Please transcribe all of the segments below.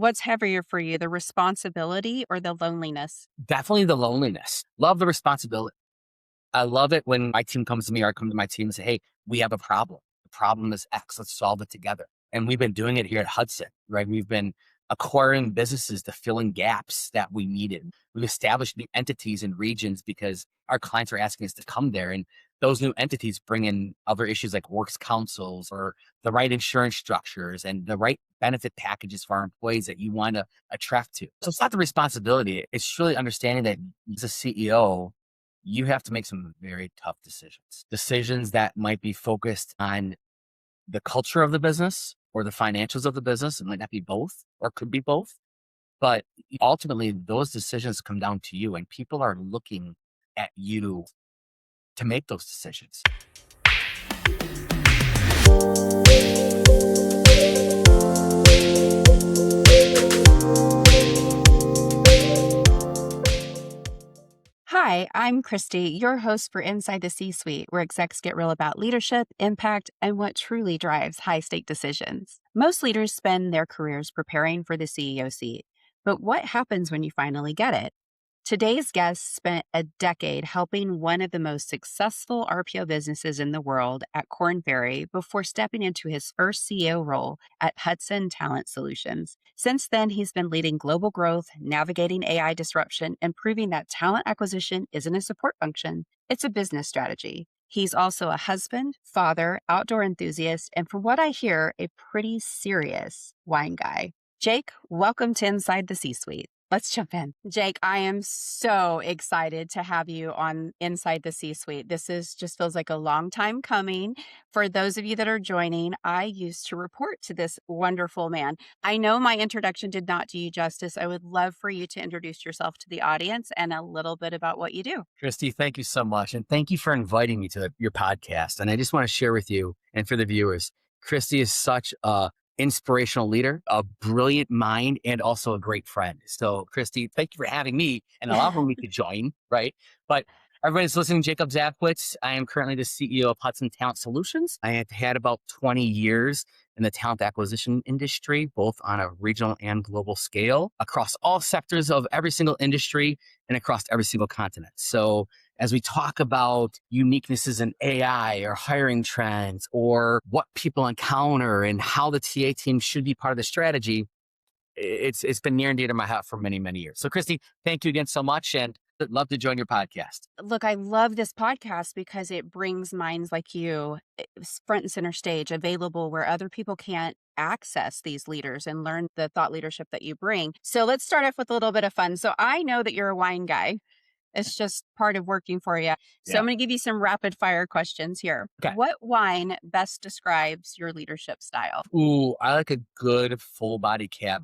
What's heavier for you, the responsibility or the loneliness? Definitely the loneliness. Love the responsibility. I love it when my team comes to me or I come to my team and say, hey, we have a problem. The problem is X. Let's solve it together. And we've been doing it here at Hudson, right? We've been acquiring businesses to fill in gaps that we needed. We've established new entities and regions because our clients are asking us to come there. And those new entities bring in other issues like works councils or the right insurance structures and the right benefit packages for our employees that you want to attract to. So it's not the responsibility. It's really understanding that as a CEO, you have to make some very tough decisions that might be focused on the culture of the business or the financials of the business. It might not be both or could be both. But ultimately, those decisions come down to you, and people are looking at you to make those decisions. Hi, I'm Christy, your host for Inside the C-Suite, where execs get real about leadership, impact, and what truly drives high-stake decisions. Most leaders spend their careers preparing for the CEO seat, but what happens when you finally get it? Today's guest spent a decade helping one of the most successful RPO businesses in the world at Korn Ferry before stepping into his first CEO role at Hudson Talent Solutions. Since then, he's been leading global growth, navigating AI disruption, and proving that talent acquisition isn't a support function, it's a business strategy. He's also a husband, father, outdoor enthusiast, and from what I hear, a pretty serious wine guy. Jake, welcome to Inside the C-Suite. Let's jump in. Jake, I am so excited to have you on Inside the C-Suite. This just feels like a long time coming. For those of you that are joining, I used to report to this wonderful man. I know my introduction did not do you justice. I would love for you to introduce yourself to the audience and a little bit about what you do. Christy, thank you so much. And thank you for inviting me to your podcast. And I just want to share with you and for the viewers, Christy is such a inspirational leader, a brilliant mind, and also a great friend. So, Christy, thank you for having me and allowing me to join, right? But everybody's listening, Jake Zabkowicz. I am currently the CEO of Hudson Talent Solutions. I have had about 20 years in the talent acquisition industry, both on a regional and global scale, across all sectors of every single industry and across every single continent. So as we talk about uniquenesses in AI or hiring trends or what people encounter and how the TA team should be part of the strategy, it's been near and dear to my heart for many, many years. So Christy, thank you again so much and I'd love to join your podcast. Look, I love this podcast because it brings minds like you front and center stage, available where other people can't access these leaders and learn the thought leadership that you bring. So let's start off with a little bit of fun. So I know that you're a wine guy. It's just part of working for you. So I'm going to give you some rapid fire questions here. Okay. What wine best describes your leadership style? Ooh, I like a good full body cab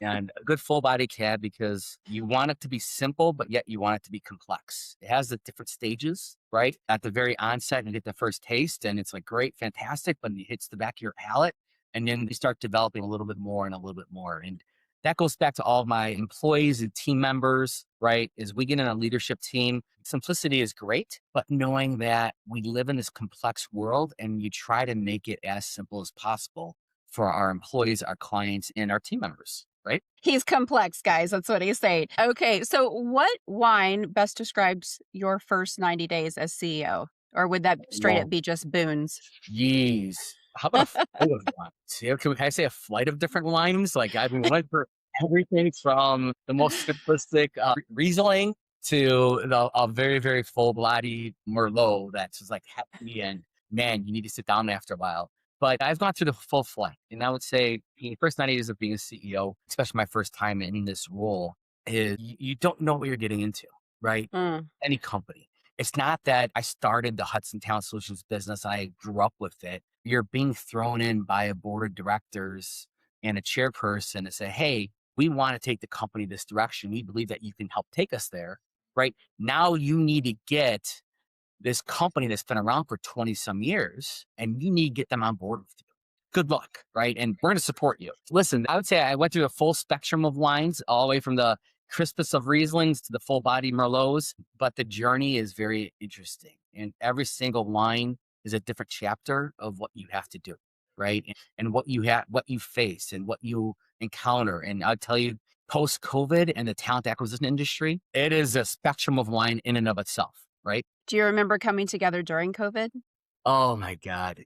and a good full body cab because you want it to be simple, but yet you want it to be complex. It has the different stages, right? At the very onset, you get the first taste and it's like great, fantastic, but it hits the back of your palate. And then you start developing a little bit more and a little bit more. And that goes back to all of my employees and team members, right? As we get in a leadership team, simplicity is great, but knowing that we live in this complex world and you try to make it as simple as possible for our employees, our clients, and our team members, right? He's complex, guys. That's what he's saying. Okay, so what wine best describes your first 90 days as CEO? Or would that straight up be just boons? Jeez. How about a flight of wines? Yeah, can I say a flight of different wines? Like I've been wine for everything from the most simplistic Riesling to a very, very full-bodied Merlot that's just like happy and man, you need to sit down after a while. But I've gone through the full flight. And I would say the first 90 days of being a CEO, especially my first time in this role, is you don't know what you're getting into, right? Any company. It's not that I started the Hudson Talent Solutions business. I grew up with it. You're being thrown in by a board of directors and a chairperson to say, hey, we want to take the company this direction. We believe that you can help take us there, right? Now you need to get this company that's been around for 20 some years and you need to get them on board with you. Good luck, right? And we're going to support you. Listen, I would say I went through a full spectrum of wines, all the way from the crispest of Rieslings to the full body Merlots, but the journey is very interesting. And every single wine is a different chapter of what you have to do. right? And what you face and what you encounter. And I'll tell you, post COVID and the talent acquisition industry, it is a spectrum of wine in and of itself, right? Do you remember coming together during COVID? Oh my God.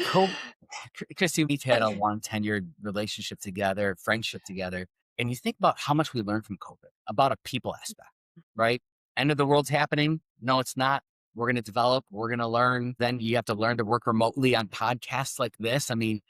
Co- Christy, we've had a long tenured relationship together, friendship together. And you think about how much we learned from COVID about a people aspect, right? End of the world's happening. No, it's not. We're going to develop, we're going to learn. Then you have to learn to work remotely on podcasts like this. I mean,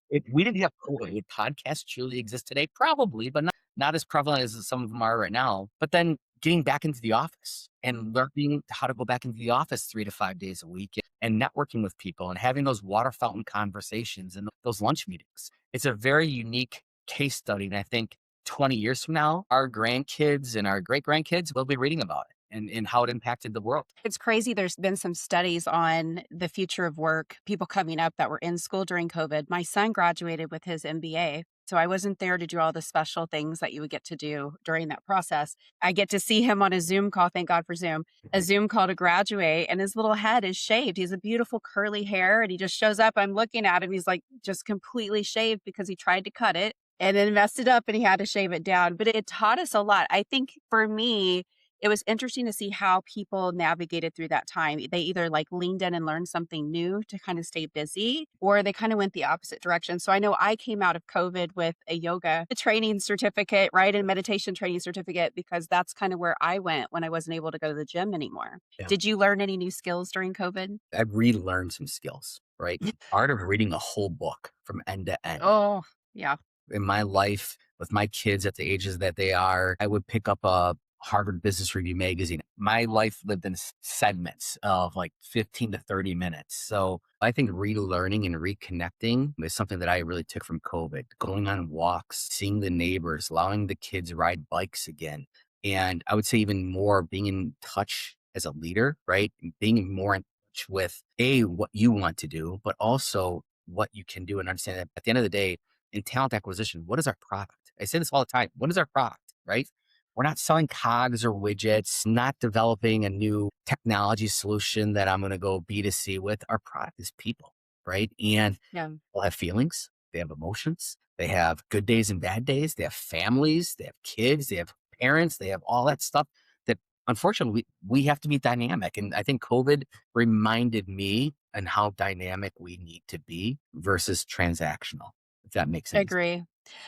if we didn't have COVID, would podcasts truly exist today? Probably, but not as prevalent as some of them are right now. But then getting back into the office and learning how to go back into the office 3 to 5 days a week and networking with people and having those water fountain conversations and those lunch meetings. It's a very unique case study. And I think 20 years from now, our grandkids and our great grandkids will be reading about it and how it impacted the world. It's crazy. There's been some studies on the future of work, people coming up that were in school during COVID. My son graduated with his MBA. So I wasn't there to do all the special things that you would get to do during that process. I get to see him on a Zoom call. Thank God for Zoom, a Zoom call to graduate. And his little head is shaved. He has a beautiful curly hair and he just shows up. I'm looking at him. He's like just completely shaved because he tried to cut it and then messed it up and he had to shave it down. But it taught us a lot. I think for me, it was interesting to see how people navigated through that time. They either like leaned in and learned something new to kind of stay busy, or they kind of went the opposite direction. So I know I came out of COVID with a yoga training certificate, right? And meditation training certificate, because that's kind of where I went when I wasn't able to go to the gym anymore. Yeah. Did you learn any new skills during COVID? I relearned some skills, right? Art of reading a whole book from end to end. Oh, yeah. In my life, with my kids at the ages that they are, I would pick up a Harvard Business Review magazine. My life lived in segments of like 15 to 30 minutes. So I think relearning and reconnecting is something that I really took from COVID. Going on walks, seeing the neighbors, allowing the kids ride bikes again. And I would say even more being in touch as a leader, right? Being more in touch with what you want to do, but also what you can do and understand that at the end of the day, in talent acquisition, what is our product? I say this all the time. What is our product, right? We're not selling cogs or widgets, not developing a new technology solution that I'm going to go B2C with. Our product is people, right? And Yeah. people have feelings, they have emotions, they have good days and bad days, they have families, they have kids, they have parents, they have all that stuff that unfortunately we have to be dynamic. And I think COVID reminded me and how dynamic we need to be versus transactional, if that makes sense. Agree.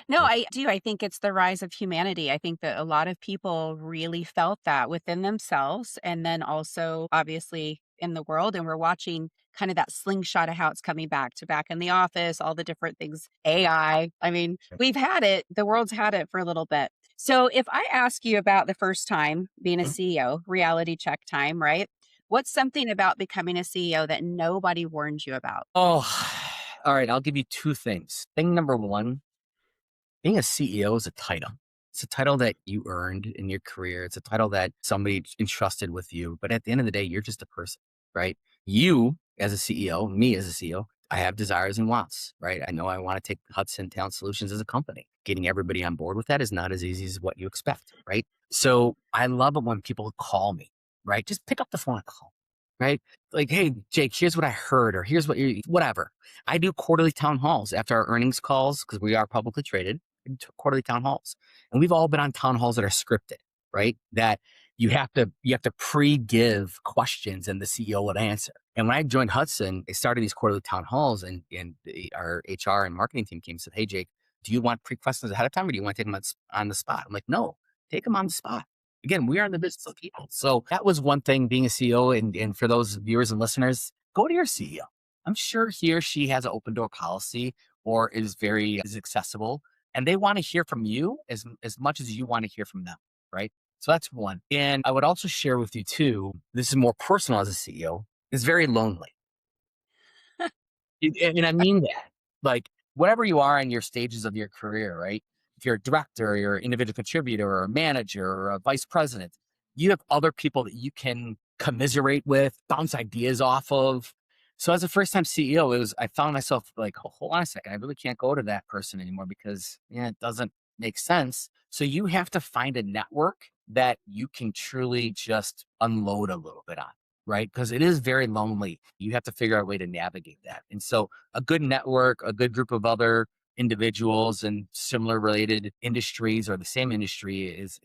No, I do. I think it's the rise of humanity. I think that a lot of people really felt that within themselves and then also obviously in the world. And we're watching kind of that slingshot of how it's coming back to back in the office, all the different things, AI. I mean, we've had it, the world's had it for a little bit. So if I ask you about the first time being a CEO, reality check time, right? What's something about becoming a CEO that nobody warned you about? Oh, all right. I'll give you two things. Thing number one, being a CEO is a title. It's a title that you earned in your career. It's a title that somebody entrusted with you. But at the end of the day, you're just a person, right? You as a CEO, me as a CEO, I have desires and wants, right? I know I want to take Hudson Talent Solutions as a company. Getting everybody on board with that is not as easy as what you expect, right? So I love it when people call me, right? Just pick up the phone and call, right? Like, hey, Jake, here's what I heard, or here's what you, whatever. I do quarterly town halls after our earnings calls because we are publicly traded. Quarterly town halls, and we've all been on town halls that are scripted, right? That you have to pre-give questions and the CEO would answer. And when I joined Hudson, I started these quarterly town halls, and our HR and marketing team came and said, "Hey, Jake, do you want pre-questions ahead of time, or do you want to take them on the spot?" I'm like, "No, take them on the spot." Again, we are in the business of people. So that was one thing being a CEO. And for those viewers and listeners, go to your CEO. I'm sure he or she has an open door policy or is accessible. And they want to hear from you as much as you want to hear from them, right? So that's one. And I would also share with you too, this is more personal as a CEO, is very lonely. And I mean that. Like, whatever you are in your stages of your career, right? If you're a director, you're an individual contributor, or a manager, or a vice president, you have other people that you can commiserate with, bounce ideas off of. So as a first-time CEO, I found myself like, hold on a second, I really can't go to that person anymore because it doesn't make sense. So you have to find a network that you can truly just unload a little bit on, right? Because it is very lonely. You have to figure out a way to navigate that. And so a good network, a good group of other individuals in similar related industries or the same industry is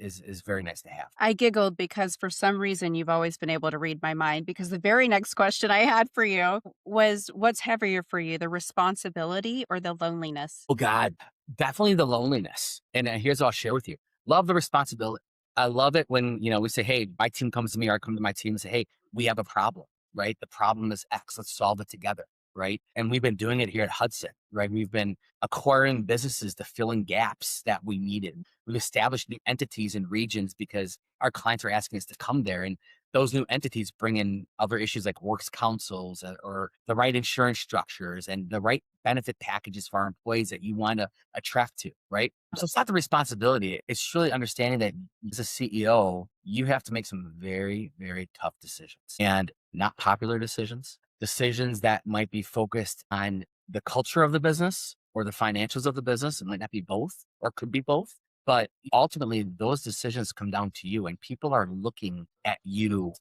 very nice to have. I giggled because for some reason you've always been able to read my mind because the very next question I had for you was what's heavier for you, the responsibility or the loneliness? Oh God, definitely the loneliness. And here's what I'll share with you. Love the responsibility. I love it when, we say, hey, my team comes to me or I come to my team and say, hey, we have a problem, right? The problem is X. Let's solve it together. Right. And we've been doing it here at Hudson, right? We've been acquiring businesses to fill in gaps that we needed. We've established new entities and regions because our clients are asking us to come there. And those new entities bring in other issues like works councils or the right insurance structures and the right benefit packages for our employees that you want to attract to, right? So it's not the responsibility. It's really understanding that as a CEO, you have to make some very, very tough decisions and not popular decisions that might be focused on the culture of the business or the financials of the business. It might not be both or could be both. But ultimately, those decisions come down to you, and people are looking at you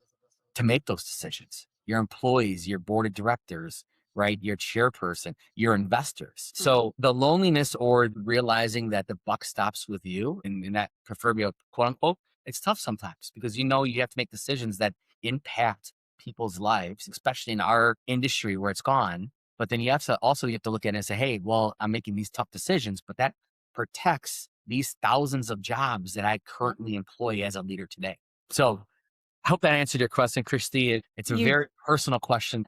to make those decisions. Your employees, your board of directors, right? Your chairperson, your investors. So the loneliness or realizing that the buck stops with you and in that proverbial quote unquote, it's tough sometimes because you have to make decisions that impact people's lives, especially in our industry where it's gone. But then you have to look at it and say, hey, well, I'm making these tough decisions, but that protects these thousands of jobs that I currently employ as a leader today. So I hope that answered your question, Christy. It's a You very personal question.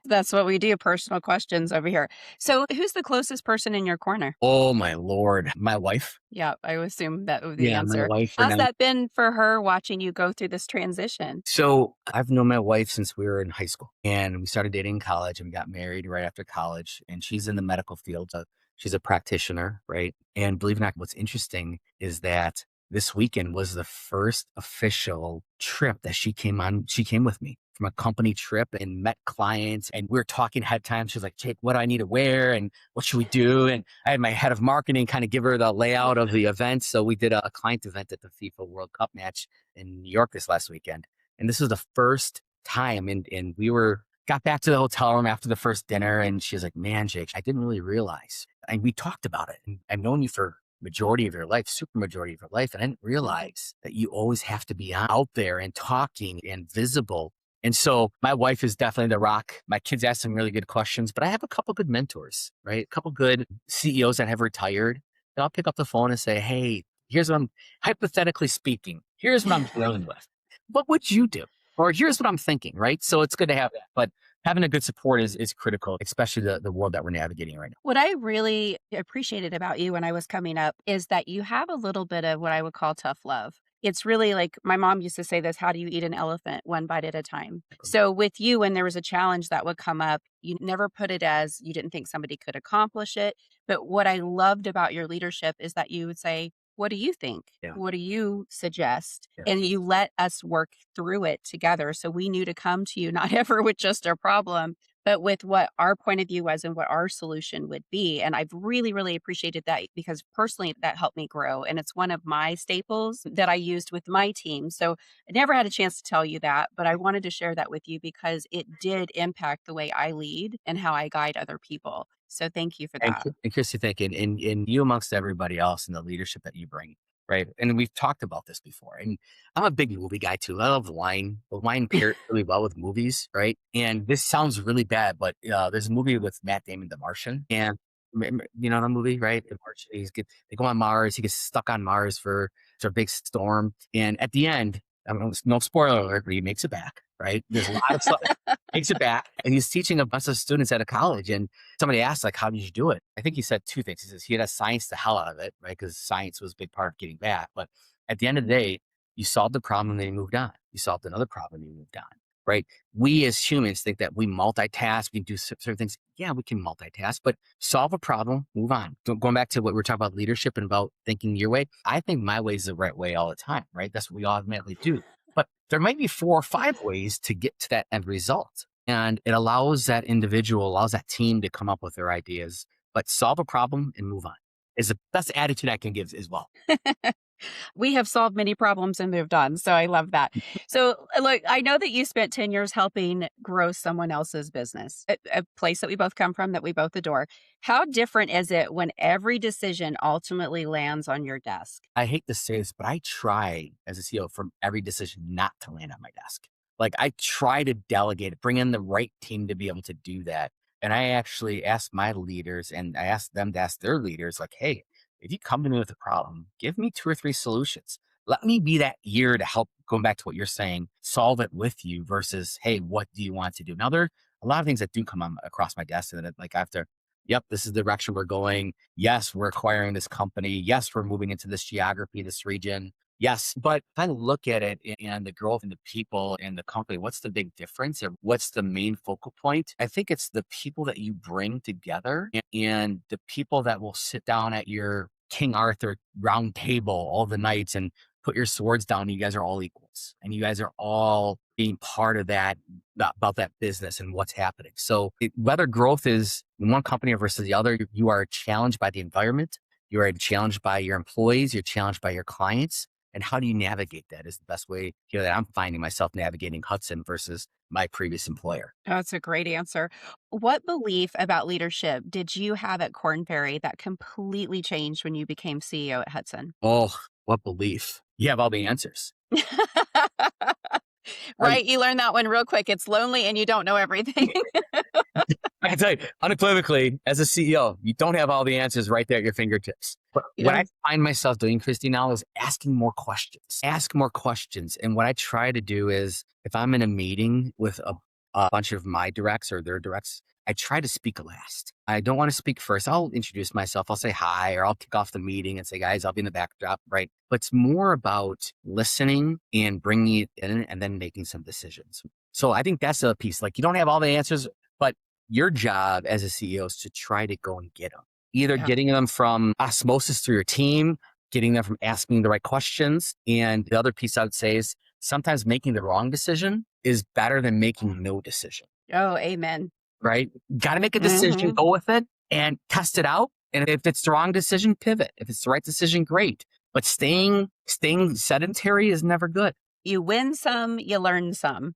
That's what we do, personal questions over here. So, who's the closest person in your corner? Oh my Lord. My wife. Yeah, I would assume that would be the Yeah, my answer. wife for How's now. that been for her watching you go through this transition? So I've known my wife since we were in high school and we started dating in college and we got married right after college. And she's in the medical field. So she's a practitioner, right? And believe it or not, what's interesting is that this weekend was the first official trip that she came on. She came with me from a company trip and met clients. And we were talking ahead of time. She was like, Jake, what do I need to wear? And what should we do? And I had my head of marketing kind of give her the layout of the event. So we did a client event at the FIFA World Cup match in New York this last weekend. And this was the first time. And got back to the hotel room after the first dinner. And she was like, man, Jake, I didn't really realize. And we talked about it. And I've known you for majority of your life, super majority of your life. And I didn't realize that you always have to be out there and talking and visible. And so my wife is definitely the rock. My kids ask some really good questions, but I have a couple good mentors, right? A couple good CEOs that have retired. And I'll pick up the phone and say, hey, here's what I'm hypothetically speaking. Here's what I'm dealing with. What would you do? Or here's what I'm thinking, right? So it's good to have that. But having a good support is critical, especially the world that we're navigating right now. What I really appreciated about you when I was coming up is that you have a little bit of what I would call tough love. It's really like my mom used to say this, how do you eat an elephant? One bite at a time. So with you, when there was a challenge that would come up, you never put it as you didn't think somebody could accomplish it. But what I loved about your leadership is that you would say, what do you think? Yeah. What do you suggest? Yeah. And you let us work through it together. So we knew to come to you, not ever with just our problem, but with what our point of view was and what our solution would be. And I've really, really appreciated that because personally that helped me grow. And it's one of my staples that I used with my team. So I never had a chance to tell you that, but I wanted to share that with you because it did impact the way I lead and how I guide other people. So thank you for that. And Christy, thank you. And you amongst everybody else and the leadership that you bring, right? And we've talked about this before. And I'm a big movie guy too. I love wine. But wine pairs really well with movies, right? And this sounds really bad, but there's a movie with Matt Damon, The Martian. And you know the movie, right? The Martian, they go on Mars. He gets stuck on Mars for a big storm. And at the end, no spoiler alert, but he makes it back, right? There's a lot of stuff. Makes it back. And he's teaching a bunch of students at a college. And somebody asked, like, how did you do it? I think he said two things. He says he had science the hell out of it, right? Because science was a big part of getting back. But at the end of the day, you solved the problem and then you moved on. You solved another problem and you moved on, right? We as humans think that we multitask, we can do certain things. Yeah, we can multitask, but solve a problem, move on. Going back to what we're talking about leadership and about thinking your way, I think my way is the right way all the time, right? That's what we automatically do. But there might be 4 or 5 ways to get to that end result. And it allows that individual, allows that team to come up with their ideas, but solve a problem and move on is the best attitude I can give as well. We have solved many problems and moved on. So I love that. So, look, I know that you spent 10 years helping grow someone else's business, a place that we both come from, that we both adore. How different is it when every decision ultimately lands on your desk? I hate to say this, but I try as a CEO from every decision not to land on my desk. Like I try to delegate it, bring in the right team to be able to do that. And I actually ask my leaders and I ask them to ask their leaders, like, hey, if you come to me with a problem, give me 2 or 3 solutions. Let me be that ear to help, going back to what you're saying, solve it with you versus, hey, what do you want to do? Now, there are a lot of things that do come on across my desk and that like I have to, yep, this is the direction we're going. Yes, we're acquiring this company. Yes, we're moving into this geography, this region. Yes, but if I look at it and the growth in the people and the company, what's the big difference or what's the main focal point? I think it's the people that you bring together and the people that will sit down at your King Arthur round table all the nights and put your swords down. You guys are all equals and you guys are all being part of that, about that business and what's happening. So whether growth is in one company versus the other, you are challenged by the environment. You are challenged by your employees. You're challenged by your clients. And how do you navigate that is the best way that I'm finding myself navigating Hudson versus my previous employer. That's a great answer. What belief about leadership did you have at Corn Ferry that completely changed when you became CEO at Hudson? Oh, what belief. You have all the answers. Right? You learn that one real quick. It's lonely and you don't know everything. I can tell you unequivocally, as a CEO, you don't have all the answers right there at your fingertips. But what Yeah. I find myself doing, Christy, now is asking more questions. Ask more questions. And what I try to do is if I'm in a meeting with a bunch of my directs or their directs, I try to speak last. I don't want to speak first. I'll introduce myself. I'll say hi, or I'll kick off the meeting and say, guys, I'll be in the backdrop, right? But it's more about listening and bringing it in and then making some decisions. So I think that's a piece. Like you don't have all the answers, but your job as a CEO is to try to go and get them. Either Yeah. getting them from osmosis through your team, getting them from asking the right questions. And the other piece I would say is sometimes making the wrong decision is better than making no decision, Oh, amen. right? Got to make a decision, Hmm. go with it and test it out. And if it's the wrong decision, pivot. If it's the right decision, great. But staying sedentary is never good. You win some, you learn some.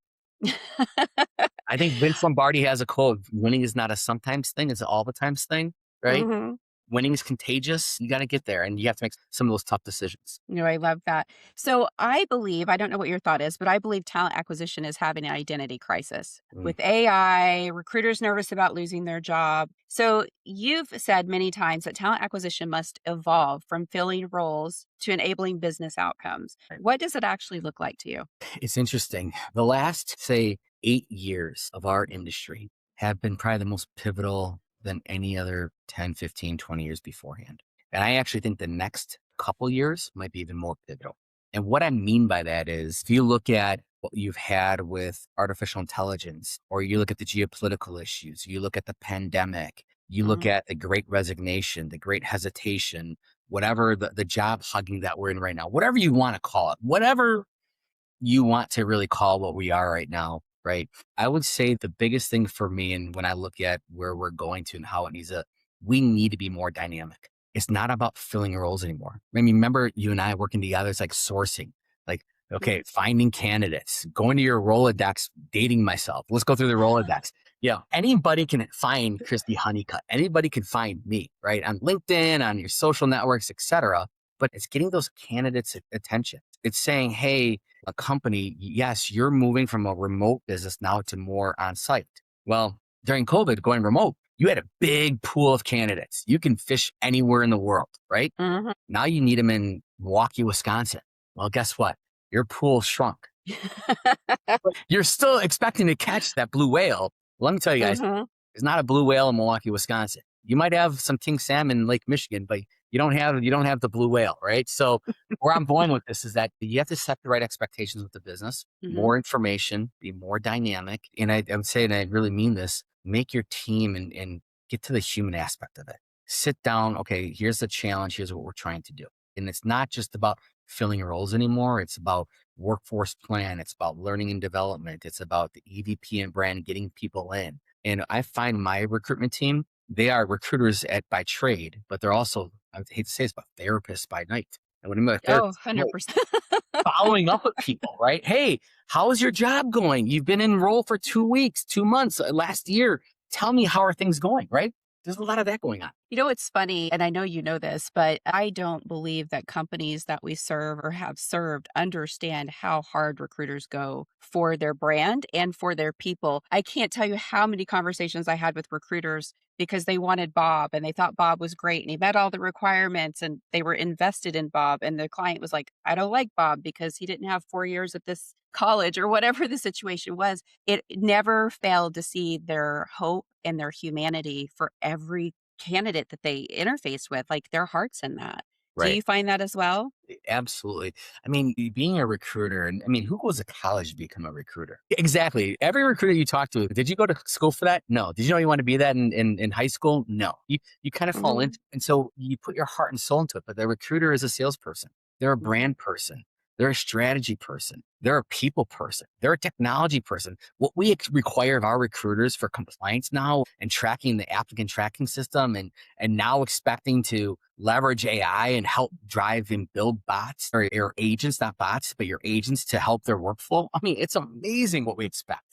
I think Vince Lombardi has a quote, winning is not a sometimes thing, it's an all the times thing, right? Hmm. Winning is contagious. You got to get there and you have to make some of those tough decisions. I love that. So I believe, I don't know what your thought is, but I believe talent acquisition is having an identity crisis. Mm. With AI, recruiters nervous about losing their job. So you've said many times that talent acquisition must evolve from filling roles to enabling business outcomes. Right. What does it actually look like to you? It's interesting. The last, say, 8 years of our industry have been probably the most pivotal than any other 10, 15, 20 years beforehand. And I actually think the next couple years might be even more pivotal. And what I mean by that is if you look at what you've had with artificial intelligence, or you look at the geopolitical issues, you look at the pandemic, you look Mhm. at the great resignation, the great hesitation, whatever the job hugging that we're in right now, whatever you want to call it, whatever you want to really call what we are right now, right? I would say the biggest thing for me, and when I look at where we're going to and how it needs we need to be more dynamic. It's not about filling roles anymore. I mean, remember you and I working together, it's like sourcing, like, okay, finding candidates, going to your Rolodex, dating myself. Let's go through the Rolodex. Yeah, anybody can find Christy Honeycutt. Anybody can find me, right? On LinkedIn, on your social networks, etc. But it's getting those candidates' attention. It's saying, hey, a company, yes, you're moving from a remote business now to more on site. Well, during COVID, going remote, you had a big pool of candidates. You can fish anywhere in the world, right? Mhm. Now you need them in Milwaukee, Wisconsin. Well, guess what? Your pool shrunk. But you're still expecting to catch that blue whale. Let me tell you guys, Mhm. there's not a blue whale in Milwaukee, Wisconsin. You might have some king salmon in Lake Michigan, but you don't have the blue whale, right? So where I'm going with this is that you have to set the right expectations with the business, Mhm. more information, be more dynamic. And I would say, and I really mean this, make your team and get to the human aspect of it. Sit down. Okay, here's the challenge. Here's what we're trying to do. And it's not just about filling roles anymore. It's about workforce plan. It's about learning and development. It's about the EVP and brand, getting people in. And I find my recruitment team, they are recruiters by trade, but they're also, I would hate to say it's, but therapists by night. And when I'm there, Oh, 100%. following up with people, right? Hey, how is your job going? You've been in role for 2 weeks, 2 months, last year. Tell me, how are things going, right? There's a lot of that going on. You know, it's funny, and I know you know this, but I don't believe that companies that we serve or have served understand how hard recruiters go for their brand and for their people. I can't tell you how many conversations I had with recruiters because they wanted Bob and they thought Bob was great and he met all the requirements and they were invested in Bob. And the client was like, I don't like Bob because he didn't have 4 years at this college or whatever the situation was. It never failed to see their hope and their humanity for every candidate that they interface with, like their hearts in that. Do Right. you find that as well? Absolutely. I mean, being a recruiter, and I mean, who goes to college to become a recruiter? Exactly. Every recruiter you talk to, did you go to school for that? No. Did you know you want to be that in high school? No. You kind of fall Mhm, into, and so you put your heart and soul into it. But the recruiter is a salesperson. They're a mhm. brand person. They're a strategy person. They're a people person. They're a technology person. What we require of our recruiters for compliance now and tracking the applicant tracking system and now expecting to leverage AI and help drive and build bots or agents, not bots, but your agents to help their workflow. I mean, it's amazing what we expect.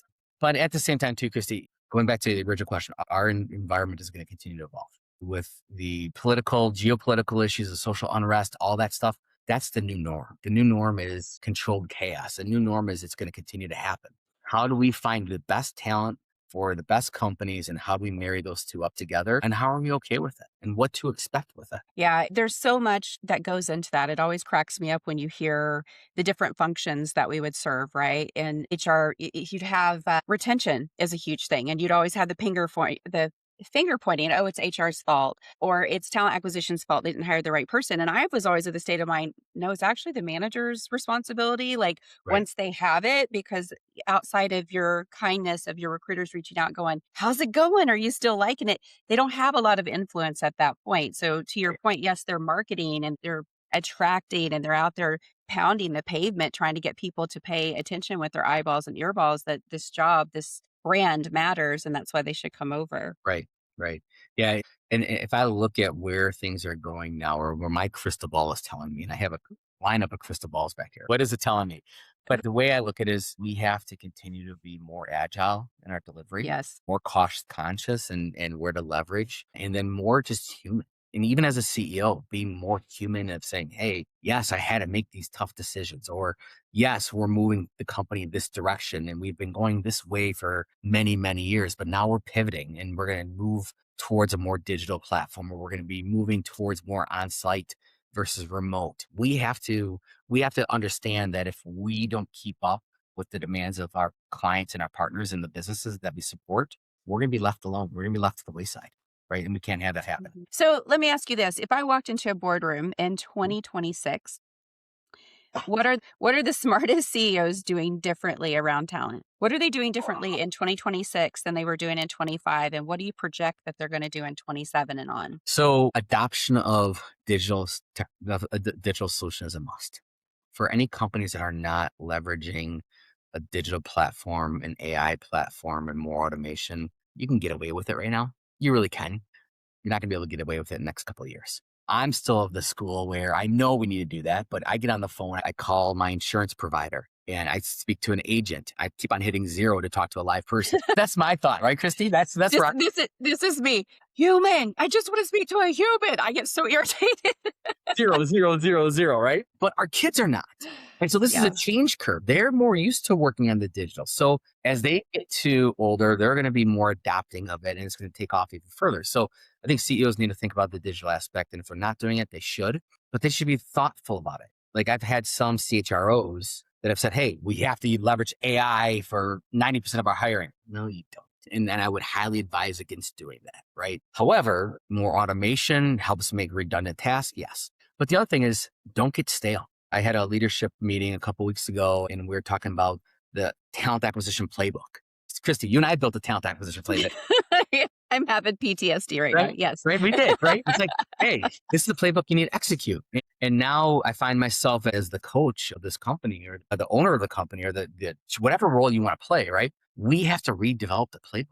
But at the same time, too, Christy, going back to the original question, our environment is going to continue to evolve with the political, geopolitical issues, the social unrest, all that stuff. That's the new norm. The new norm is controlled chaos. The new norm is it's going to continue to happen. How do we find the best talent for the best companies and how do we marry those two up together? And how are we okay with it? And what to expect with it? Yeah, there's so much that goes into that. It always cracks me up when you hear the different functions that we would serve, right? In HR, you'd have retention is a huge thing, and you'd always have the finger pointing. Oh, it's HR's fault, or it's talent acquisition's fault. They didn't hire the right person. And I was always of the state of mind. No, it's actually the manager's responsibility. Like Right. once they have it, because outside of your kindness of your recruiters reaching out, going, "How's it going? Are you still liking it?" They don't have a lot of influence at that point. So to your point, yes, they're marketing and they're attracting and they're out there pounding the pavement trying to get people to pay attention with their eyeballs and earballs that this job, this brand matters and that's why they should come over. Right. Right. Yeah. And if I look at where things are going now or where my crystal ball is telling me, and I have a lineup of crystal balls back here, what is it telling me? But the way I look at it is we have to continue to be more agile in our delivery, Yes. more cost conscious and where to leverage, and then more just human. And even as a CEO, being more human of saying, hey, yes, I had to make these tough decisions, or yes, we're moving the company in this direction and we've been going this way for many, many years, but now we're pivoting and we're going to move towards a more digital platform or we're going to be moving towards more on-site versus remote. We have to understand that if we don't keep up with the demands of our clients and our partners and the businesses that we support, we're going to be left alone. We're going to be left to the wayside, right? And we can't have that happen. Mhm. So let me ask you this. If I walked into a boardroom in 2026, what are the smartest CEOs doing differently around talent? What are they doing differently in 2026 than they were doing in 25? And what do you project that they're going to do in 27 and on? So adoption of digital solution is a must for any companies that are not leveraging a digital platform, an AI platform, and more automation. You can get away with it right now. You really can. You're not going to be able to get away with it in the next couple of years. I'm still of the school where I know we need to do that, but I get on the phone, I call my insurance provider and I speak to an agent. I keep on hitting 0 to talk to a live person. That's my thought, right, Christy? That's This right. this is me. Human. I just want to speak to a human. I get so irritated. 0, 0, 0, 0, right? But our kids are not. And so this is a Yeah. change curve. They're more used to working on the digital. So as they get to older, they're going to be more adapting of it and it's going to take off even further. So I think CEOs need to think about the digital aspect. And if they're not doing it, they should, but they should be thoughtful about it. Like I've had some CHROs that have said, hey, we have to leverage AI for 90% of our hiring. No, you don't. And I would highly advise against doing that, right? However, more automation helps make redundant tasks. Yes. But the other thing is don't get stale. I had a leadership meeting a couple weeks ago and we were talking about the talent acquisition playbook. Christy, you and I built a talent acquisition playbook. I'm having PTSD right now. Right? Yes. Right? We did, right? It's like, hey, this is the playbook you need to execute. And now I find myself as the coach of this company or the owner of the company or the whatever role you want to play, right? We have to redevelop the playbook.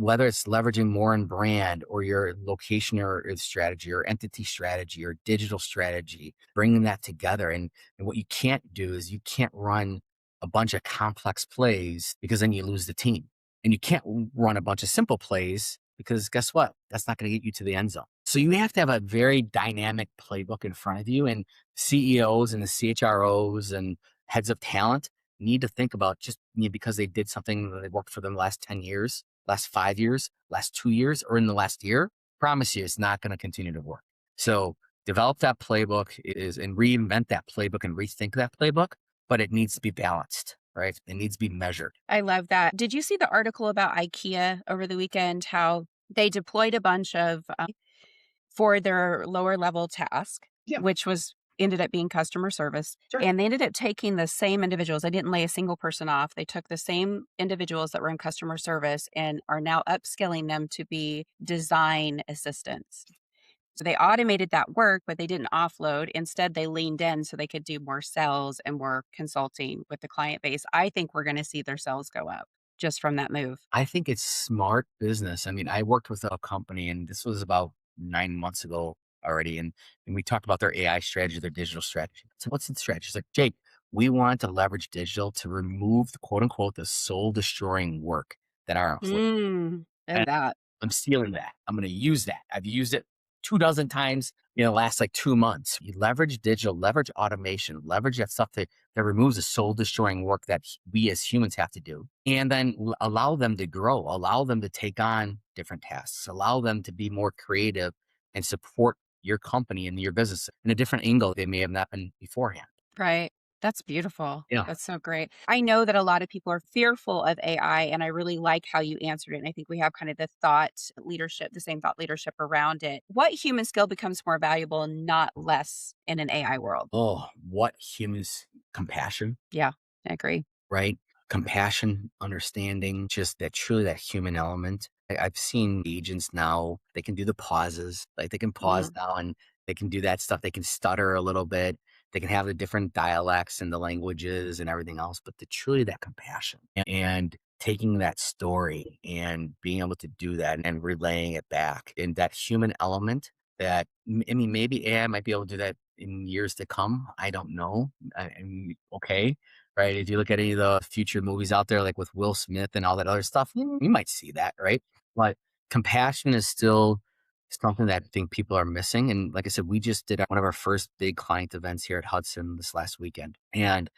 whether it's leveraging more in brand or your location or strategy or entity strategy or digital strategy, bringing that together. And what you can't do is you can't run a bunch of complex plays because then you lose the team. And you can't run a bunch of simple plays because guess what? That's not going to get you to the end zone. So you have to have a very dynamic playbook in front of you, and CEOs and the CHROs and heads of talent need to think about just because they did something that worked for them the last 10 years, last 5 years, last 2 years, or in the last year, promise you it's not going to continue to work. So develop that playbook and reinvent that playbook and rethink that playbook, but it needs to be balanced, right? It needs to be measured. I love that. Did you see the article about IKEA over the weekend, how they deployed a bunch of for their lower level task, which was ended up being customer service. Sure. And they ended up taking the same individuals. They didn't lay a single person off. They took the same individuals that were in customer service and are now upskilling them to be design assistants. So they automated that work, but they didn't offload. Instead, they leaned in so they could do more sales and more consulting with the client base. I think we're going to see their sales go up just from that move. I think it's smart business. I mean, I worked with a company, and this was about 9 months ago already. And we talked about their AI strategy, their digital strategy. So what's the strategy? It's like, Jake, we want to leverage digital to remove the quote unquote, the soul destroying work that our employees. And that. I'm stealing that. I'm going to use that. I've used it 24 times in the last 2 months. You leverage digital, leverage automation, leverage that stuff that removes the soul destroying work that we as humans have to do. And then allow them to grow, allow them to take on different tasks, allow them to be more creative and support your company and your business in a different angle they may have not been beforehand. Right. That's beautiful. Yeah. That's so great. I know that a lot of people are fearful of AI, and I really like how you answered it. And I think we have kind of the same thought leadership around it. What human skill becomes more valuable and not less in an AI world? Oh, what humans, compassion. Yeah, I agree. Right? Compassion, understanding, just truly that human element. I've seen agents now, they can do the pauses, they can pause now and they can do that stuff. They can stutter a little bit. They can have the different dialects and the languages and everything else, but truly that compassion and taking that story and being able to do that and relaying it back, and that human element that, I mean, maybe AI might be able to do that in years to come. I don't know. Okay. Right. If you look at any of the future movies out there, like with Will Smith and all that other stuff, you might see that. Right. But compassion is still something that I think people are missing. And like I said, we just did one of our first big client events here at Hudson this last weekend, and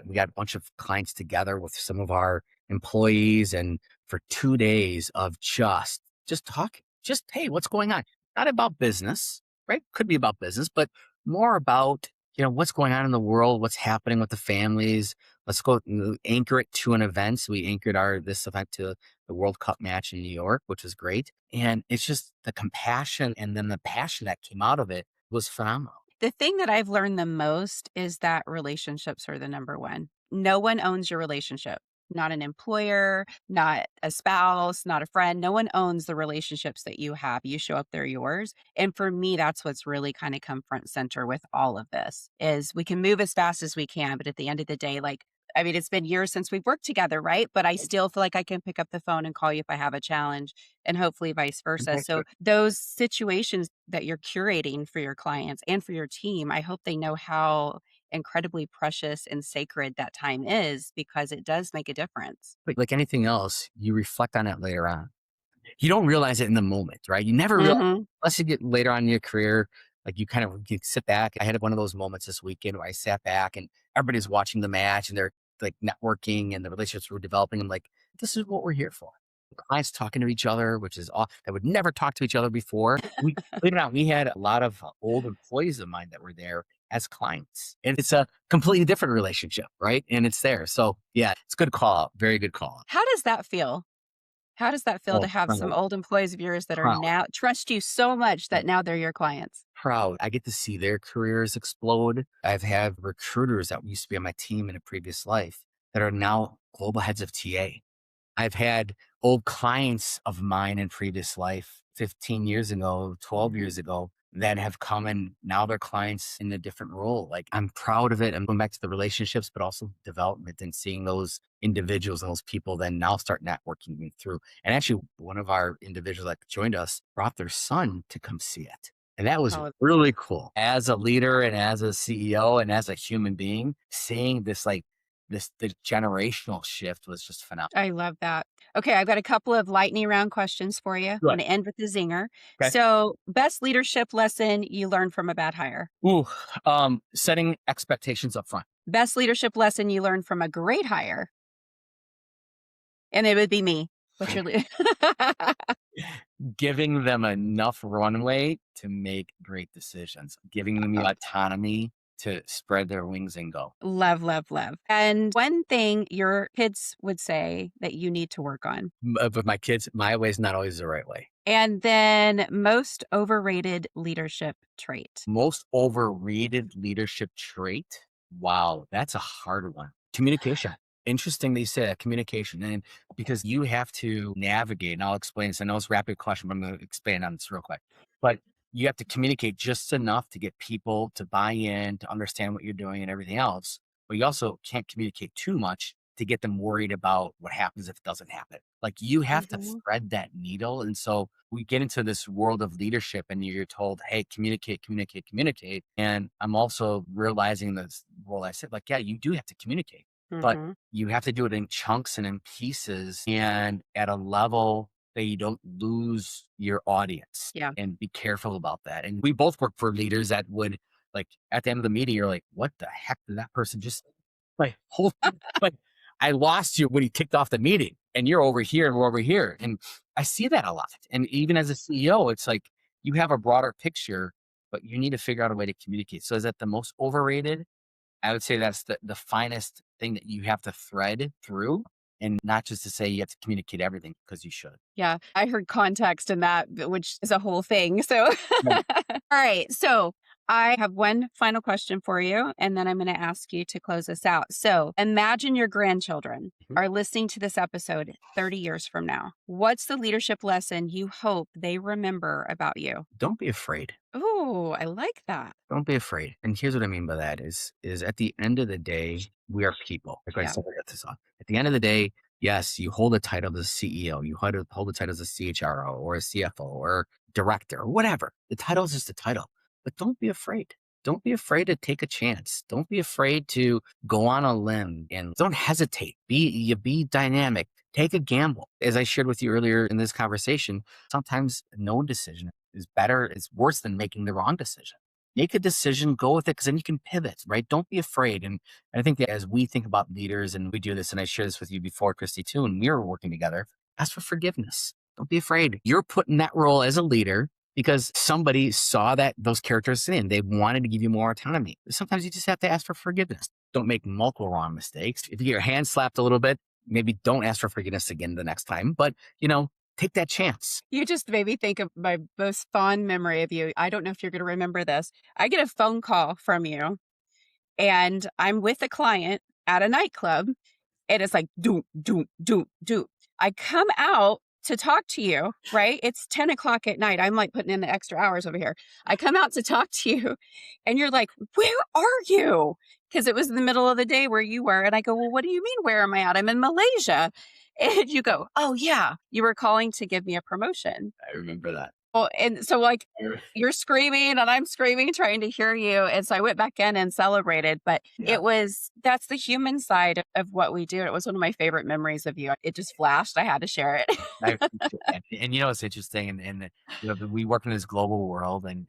we got a bunch of clients together with some of our employees, and for 2 days of just talking, just, hey, what's going on? Not about business, right? Could be about business, but more about, what's going on in the world, what's happening with the families. Let's go anchor it to an event. So we anchored this event to the World Cup match in New York, which was great. And it's just the compassion and then the passion that came out of it was phenomenal. The thing that I've learned the most is that relationships are the number one. No one owns your relationship. Not an employer, not a spouse, not a friend. No one owns the relationships that you have. You show up, they're yours. And for me, that's what's really kind of come front center with all of this is we can move as fast as we can. But at the end of the day, it's been years since we've worked together, right? But I still feel like I can pick up the phone and call you if I have a challenge, and hopefully vice versa. So those situations that you're curating for your clients and for your team, I hope they know how incredibly precious and sacred that time is, because it does make a difference. Like anything else, you reflect on it later on. You don't realize it in the moment, right? You never realize, unless you get later on in your career, you sit back. I had one of those moments this weekend where I sat back and everybody's watching the match and they're networking and the relationships we're developing. I'm like, this is what we're here for. The clients talking to each other, which is that would never talk to each other before. Believe it or not, we had a lot of old employees of mine that were there as clients, and it's a completely different relationship, right? And it's there. So yeah, it's a good call out. Very good call out. How does that feel? How does that feel to have some old employees of yours that are now trust you so much that now they're your clients? Proud. I get to see their careers explode. I've had recruiters that used to be on my team in a previous life that are now global heads of TA. I've had old clients of mine in previous life, 15 years ago, 12 years ago, that have come and now they're clients in a different role. Like I'm proud of it. I'm going back to the relationships, but also development and seeing those individuals, those people then now start networking me through. And actually one of our individuals that joined us brought their son to come see it. And that was Oh, really cool. As a leader and as a CEO and as a human being, seeing this the generational shift was just phenomenal. I love that. Okay, I've got a couple of lightning round questions for you. I'm Good. going to end with the zinger. Okay. So, best leadership lesson you learned from a bad hire? Ooh, setting expectations up front. Best leadership lesson you learned from a great hire? And it would be me. What's your Giving them enough runway to make great decisions, giving them the autonomy to spread their wings and go. love, love, love. And one thing your kids would say that you need to work on. But my kids, my way is not always the right way. And then most overrated leadership trait. Most overrated leadership trait. Wow, that's a hard one. Communication. Interesting that you say that, communication. And because you have to navigate, and I'll explain this. I know it's a rapid question, but I'm going to expand on this real quick. But you have to communicate just enough to get people to buy in, to understand what you're doing and everything else. But you also can't communicate too much to get them worried about what happens if it doesn't happen. Like you have to Mhm. thread that needle. And so we get into this world of leadership and you're told, hey, communicate, communicate, communicate. And I'm also realizing this, well, I said, like, yeah, you do have to communicate, but Mhm. you have to do it in chunks and in pieces and at a level that you don't lose your audience, Yeah. and be careful about that. And we both work for leaders that would, like, at the end of the meeting, you're like, what the heck did that person just like whole like I lost you when he kicked off the meeting and you're over here and we're over here. And I see that a lot. And even as a CEO, it's like you have a broader picture, but you need to figure out a way to communicate. So is that the most overrated? I would say that's the finest thing that you have to thread through, and not just to say you have to communicate everything because you should. Yeah. I heard context in that, which is a whole thing. So, Right. all right. So, I have one final question for you, and then I'm going to ask you to close us out. So, imagine your grandchildren Mhm. are listening to this episode 30 years from now. What's the leadership lesson you hope they remember about you? Don't be afraid. Oh, I like that. Don't be afraid. And here's what I mean by that is at the end of the day, we are people. Like I Yeah. said, I got this on. At the end of the day, yes, you hold a title as a CEO, you hold a title as a CHRO or a CFO or director or whatever. The title is just a title. But don't be afraid. Don't be afraid to take a chance. Don't be afraid to go on a limb and don't hesitate. Be dynamic. Take a gamble. As I shared with you earlier in this conversation, sometimes no decision is better, is worse than making the wrong decision. Make a decision, go with it, because then you can pivot, right? Don't be afraid. And I think that as we think about leaders and we do this, and I shared this with you before, Christy, too, and we were working together, ask for forgiveness. Don't be afraid. You're put in that role as a leader because somebody saw that those characteristics in. They wanted to give you more autonomy. Sometimes you just have to ask for forgiveness. Don't make multiple wrong mistakes. If you get your hand slapped a little bit, maybe don't ask for forgiveness again the next time. But, take that chance. You just made me think of my most fond memory of you. I don't know if you're going to remember this. I get a phone call from you, and I'm with a client at a nightclub, and it's like, do, do, do, do. I come out to talk to you, right? It's 10 o'clock at night. I'm like putting in the extra hours over here. I come out to talk to you, and you're like, where are you? Because it was in the middle of the day where you were. And I go, well, what do you mean, where am I at? I'm in Malaysia. And you go, oh, yeah, you were calling to give me a promotion. I remember that. Well, and so like you're screaming and I'm screaming trying to hear you. And so I went back in and celebrated, but Yeah. that's the human side of what we do. It was one of my favorite memories of you. It just flashed. I had to share it. I appreciate that. And it's interesting, and we work in this global world, and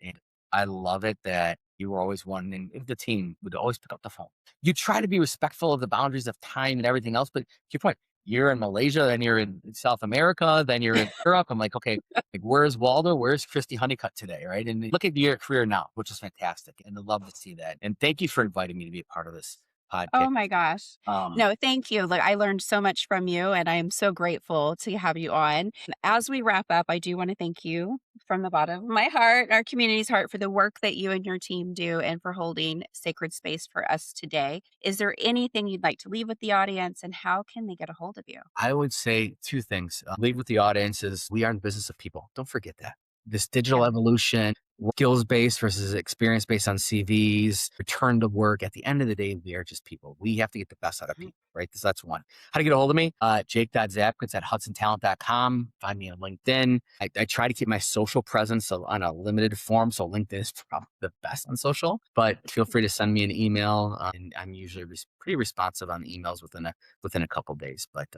I love it that you were always one, and the team would always pick up the phone. You try to be respectful of the boundaries of time and everything else, but to your point, you're in Malaysia, then you're in South America, then you're in Europe. I'm like, okay, like where's Waldo? Where's Christy Honeycutt today? Right. And look at your career now, which is fantastic. And I love to see that. And thank you for inviting me to be a part of this podcast. Oh my gosh. No, thank you. Like I learned so much from you and I am so grateful to have you on. As we wrap up, I do want to thank you from the bottom of my heart, our community's heart for the work that you and your team do and for holding sacred space for us today. Is there anything you'd like to leave with the audience and how can they get a hold of you? I would say two things. Leave with the audience is we are in the business of people. Don't forget that. This digital Yeah. evolution, skills-based versus experience-based on CVs, return to work. At the end of the day, we are just people. We have to get the best out of people, right? That's one. How to get a hold of me? Jake.Zabkowicz at hudsontalent.com. Find me on LinkedIn. I try to keep my social presence on a limited form, so LinkedIn is probably the best on social, but feel free to send me an email. And I'm usually pretty responsive on emails within a couple days. But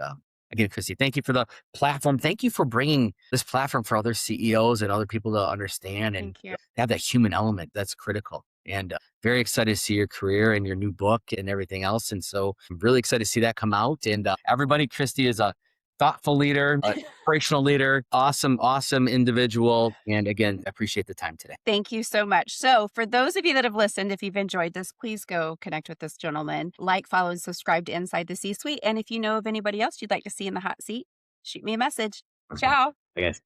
again, Christy, thank you for the platform. Thank you for bringing this platform for other CEOs and other people to understand and have that human element that's critical. And very excited to see your career and your new book and everything else. And so I'm really excited to see that come out. And everybody, Christy is a thoughtful leader, operational leader, awesome individual. And again, I appreciate the time today. Thank you so much. So for those of you that have listened, if you've enjoyed this, please go connect with this gentleman, like, follow, and subscribe to Inside the C-Suite. And if you know of anybody else you'd like to see in the hot seat, shoot me a message. Ciao. Bye, guys.